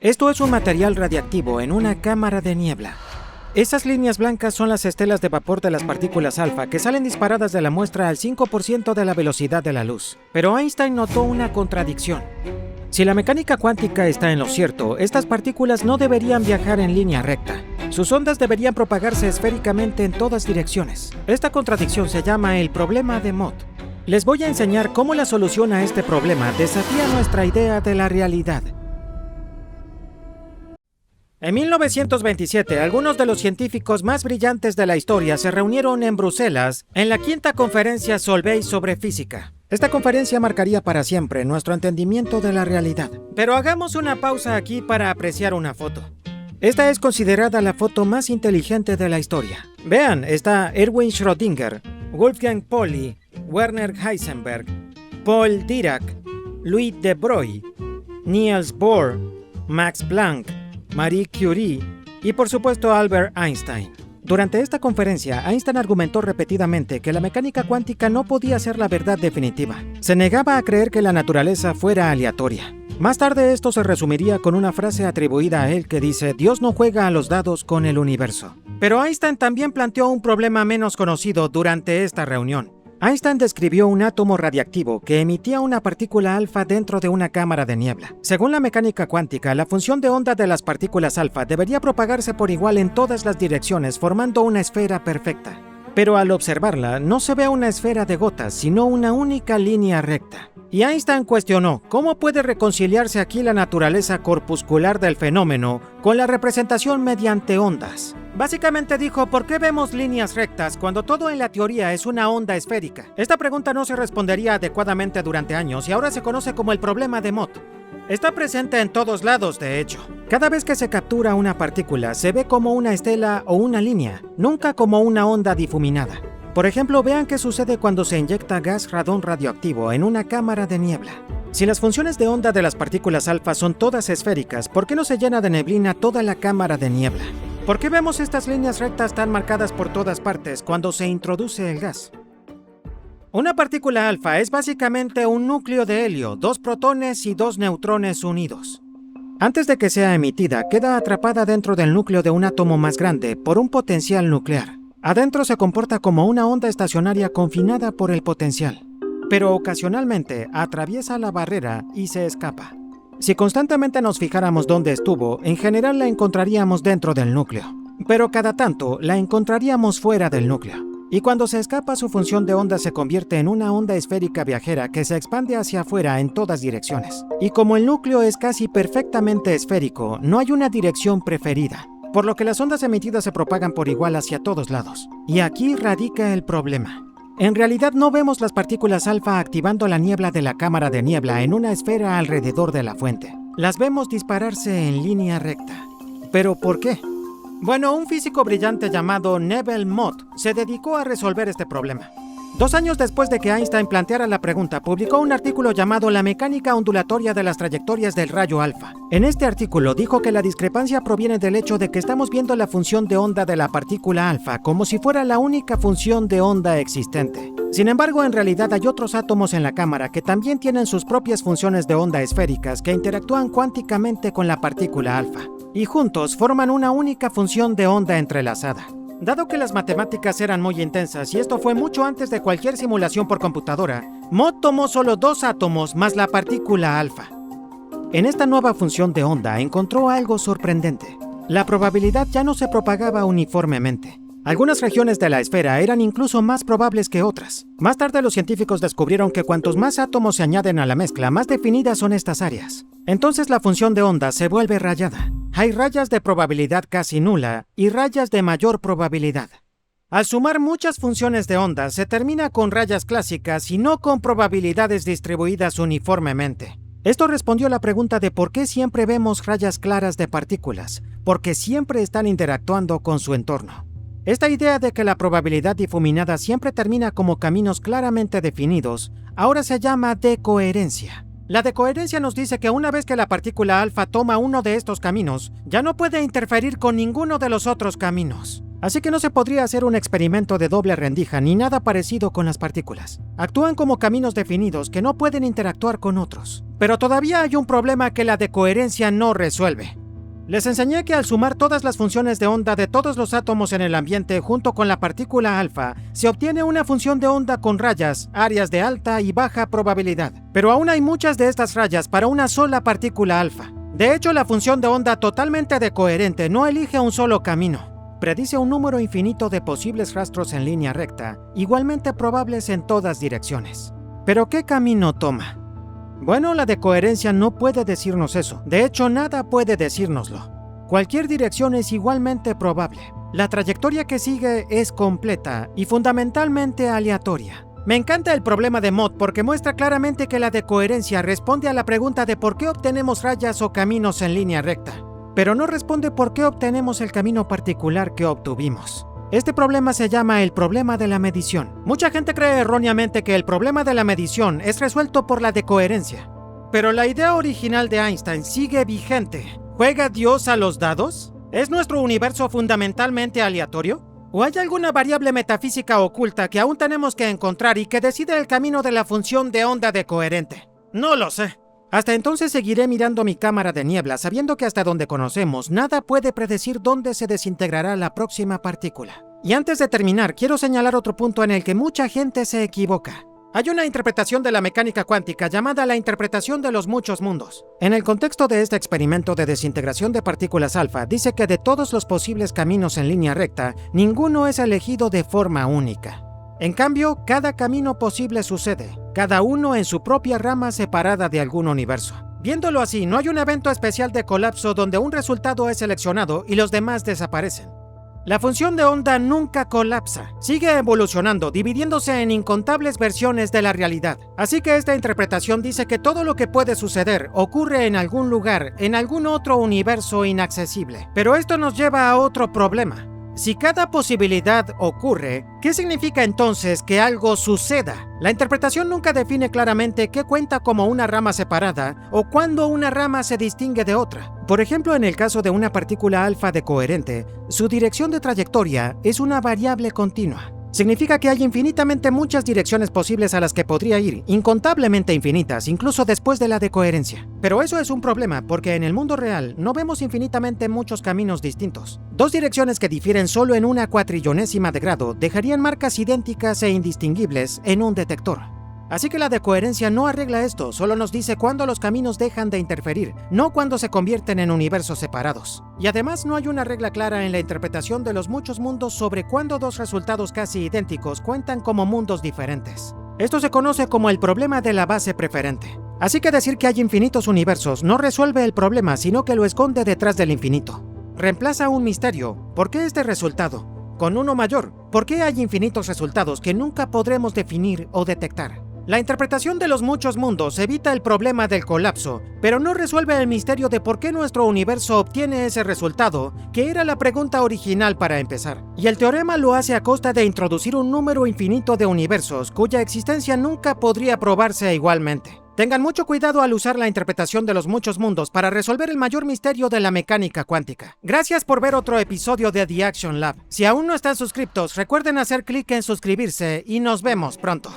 Esto es un material radiactivo en una cámara de niebla. Esas líneas blancas son las estelas de vapor de las partículas alfa que salen disparadas de la muestra al 5% de la velocidad de la luz. Pero Einstein notó una contradicción. Si la mecánica cuántica está en lo cierto, estas partículas no deberían viajar en línea recta. Sus ondas deberían propagarse esféricamente en todas direcciones. Esta contradicción se llama el problema de Mott. Les voy a enseñar cómo la solución a este problema desafía nuestra idea de la realidad. En 1927, algunos de los científicos más brillantes de la historia se reunieron en Bruselas en la quinta conferencia Solvay sobre física. Esta conferencia marcaría para siempre nuestro entendimiento de la realidad. Pero hagamos una pausa aquí para apreciar una foto. Esta es considerada la foto más inteligente de la historia. Vean, está Erwin Schrödinger, Wolfgang Pauli, Werner Heisenberg, Paul Dirac, Louis de Broglie, Niels Bohr, Max Planck, Marie Curie y por supuesto Albert Einstein. Durante esta conferencia, Einstein argumentó repetidamente que la mecánica cuántica no podía ser la verdad definitiva. Se negaba a creer que la naturaleza fuera aleatoria. Más tarde esto se resumiría con una frase atribuida a él que dice: Dios no juega a los dados con el universo. Pero Einstein también planteó un problema menos conocido durante esta reunión. Einstein describió un átomo radiactivo que emitía una partícula alfa dentro de una cámara de niebla. Según la mecánica cuántica, la función de onda de las partículas alfa debería propagarse por igual en todas las direcciones, formando una esfera perfecta. Pero al observarla, no se ve una esfera de gotas, sino una única línea recta. Y Einstein cuestionó cómo puede reconciliarse aquí la naturaleza corpuscular del fenómeno con la representación mediante ondas. Básicamente dijo, ¿por qué vemos líneas rectas cuando todo en la teoría es una onda esférica? Esta pregunta no se respondería adecuadamente durante años y ahora se conoce como el problema de Mott. Está presente en todos lados, de hecho. Cada vez que se captura una partícula, se ve como una estela o una línea, nunca como una onda difuminada. Por ejemplo, vean qué sucede cuando se inyecta gas radón radioactivo en una cámara de niebla. Si las funciones de onda de las partículas alfa son todas esféricas, ¿por qué no se llena de neblina toda la cámara de niebla? ¿Por qué vemos estas líneas rectas tan marcadas por todas partes cuando se introduce el gas? Una partícula alfa es básicamente un núcleo de helio, 2 protones y 2 neutrones unidos. Antes de que sea emitida, queda atrapada dentro del núcleo de un átomo más grande por un potencial nuclear. Adentro se comporta como una onda estacionaria confinada por el potencial, pero ocasionalmente atraviesa la barrera y se escapa. Si constantemente nos fijáramos dónde estuvo, en general la encontraríamos dentro del núcleo, pero cada tanto la encontraríamos fuera del núcleo. Y cuando se escapa, su función de onda se convierte en una onda esférica viajera que se expande hacia afuera en todas direcciones. Y como el núcleo es casi perfectamente esférico, no hay una dirección preferida, por lo que las ondas emitidas se propagan por igual hacia todos lados. Y aquí radica el problema. En realidad no vemos las partículas alfa activando la niebla de la cámara de niebla en una esfera alrededor de la fuente. Las vemos dispararse en línea recta. ¿Pero por qué? Bueno, un físico brillante llamado Neville Mott se dedicó a resolver este problema. 2 años después de que Einstein planteara la pregunta, publicó un artículo llamado La mecánica ondulatoria de las trayectorias del rayo alfa. En este artículo dijo que la discrepancia proviene del hecho de que estamos viendo la función de onda de la partícula alfa como si fuera la única función de onda existente. Sin embargo, en realidad hay otros átomos en la cámara que también tienen sus propias funciones de onda esféricas que interactúan cuánticamente con la partícula alfa, y juntos forman una única función de onda entrelazada. Dado que las matemáticas eran muy intensas y esto fue mucho antes de cualquier simulación por computadora, Mott tomó solo 2 átomos más la partícula alfa. En esta nueva función de onda encontró algo sorprendente. La probabilidad ya no se propagaba uniformemente. Algunas regiones de la esfera eran incluso más probables que otras. Más tarde los científicos descubrieron que cuantos más átomos se añaden a la mezcla, más definidas son estas áreas. Entonces la función de onda se vuelve rayada. Hay rayas de probabilidad casi nula y rayas de mayor probabilidad. Al sumar muchas funciones de onda, se termina con rayas clásicas y no con probabilidades distribuidas uniformemente. Esto respondió a la pregunta de por qué siempre vemos rayas claras de partículas, porque siempre están interactuando con su entorno. Esta idea de que la probabilidad difuminada siempre termina como caminos claramente definidos, ahora se llama decoherencia. La decoherencia nos dice que una vez que la partícula alfa toma uno de estos caminos, ya no puede interferir con ninguno de los otros caminos. Así que no se podría hacer un experimento de doble rendija ni nada parecido con las partículas. Actúan como caminos definidos que no pueden interactuar con otros. Pero todavía hay un problema que la decoherencia no resuelve. Les enseñé que al sumar todas las funciones de onda de todos los átomos en el ambiente junto con la partícula alfa, se obtiene una función de onda con rayas, áreas de alta y baja probabilidad. Pero aún hay muchas de estas rayas para una sola partícula alfa. De hecho, la función de onda totalmente decoherente no elige un solo camino. Predice un número infinito de posibles rastros en línea recta, igualmente probables en todas direcciones. ¿Pero qué camino toma? Bueno, la decoherencia no puede decirnos eso. De hecho, nada puede decírnoslo. Cualquier dirección es igualmente probable. La trayectoria que sigue es completa y fundamentalmente aleatoria. Me encanta el problema de Mott porque muestra claramente que la decoherencia responde a la pregunta de por qué obtenemos rayas o caminos en línea recta, pero no responde por qué obtenemos el camino particular que obtuvimos. Este problema se llama el problema de la medición. Mucha gente cree erróneamente que el problema de la medición es resuelto por la decoherencia. Pero la idea original de Einstein sigue vigente. ¿Juega Dios a los dados? ¿Es nuestro universo fundamentalmente aleatorio? ¿O hay alguna variable metafísica oculta que aún tenemos que encontrar y que decide el camino de la función de onda decoherente? No lo sé. Hasta entonces seguiré mirando mi cámara de niebla, sabiendo que hasta donde conocemos, nada puede predecir dónde se desintegrará la próxima partícula. Y antes de terminar, quiero señalar otro punto en el que mucha gente se equivoca. Hay una interpretación de la mecánica cuántica llamada la interpretación de los muchos mundos. En el contexto de este experimento de desintegración de partículas alfa, dice que de todos los posibles caminos en línea recta, ninguno es elegido de forma única. En cambio, cada camino posible sucede, cada uno en su propia rama separada de algún universo. Viéndolo así, no hay un evento especial de colapso donde un resultado es seleccionado y los demás desaparecen. La función de onda nunca colapsa, sigue evolucionando, dividiéndose en incontables versiones de la realidad. Así que esta interpretación dice que todo lo que puede suceder ocurre en algún lugar, en algún otro universo inaccesible. Pero esto nos lleva a otro problema. Si cada posibilidad ocurre, ¿qué significa entonces que algo suceda? La interpretación nunca define claramente qué cuenta como una rama separada o cuándo una rama se distingue de otra. Por ejemplo, en el caso de una partícula alfa decoherente, su dirección de trayectoria es una variable continua. Significa que hay infinitamente muchas direcciones posibles a las que podría ir, incontablemente infinitas, incluso después de la decoherencia. Pero eso es un problema, porque en el mundo real no vemos infinitamente muchos caminos distintos. Dos direcciones que difieren solo en una cuatrillonésima de grado dejarían marcas idénticas e indistinguibles en un detector. Así que la decoherencia no arregla esto, solo nos dice cuándo los caminos dejan de interferir, no cuándo se convierten en universos separados. Y además no hay una regla clara en la interpretación de los muchos mundos sobre cuándo dos resultados casi idénticos cuentan como mundos diferentes. Esto se conoce como el problema de la base preferente. Así que decir que hay infinitos universos no resuelve el problema, sino que lo esconde detrás del infinito. Reemplaza un misterio. ¿Por qué este resultado? Con uno mayor. ¿Por qué hay infinitos resultados que nunca podremos definir o detectar? La interpretación de los muchos mundos evita el problema del colapso, pero no resuelve el misterio de por qué nuestro universo obtiene ese resultado, que era la pregunta original para empezar. Y el teorema lo hace a costa de introducir un número infinito de universos cuya existencia nunca podría probarse igualmente. Tengan mucho cuidado al usar la interpretación de los muchos mundos para resolver el mayor misterio de la mecánica cuántica. Gracias por ver otro episodio de The Action Lab. Si aún no están suscriptos, recuerden hacer clic en suscribirse y nos vemos pronto.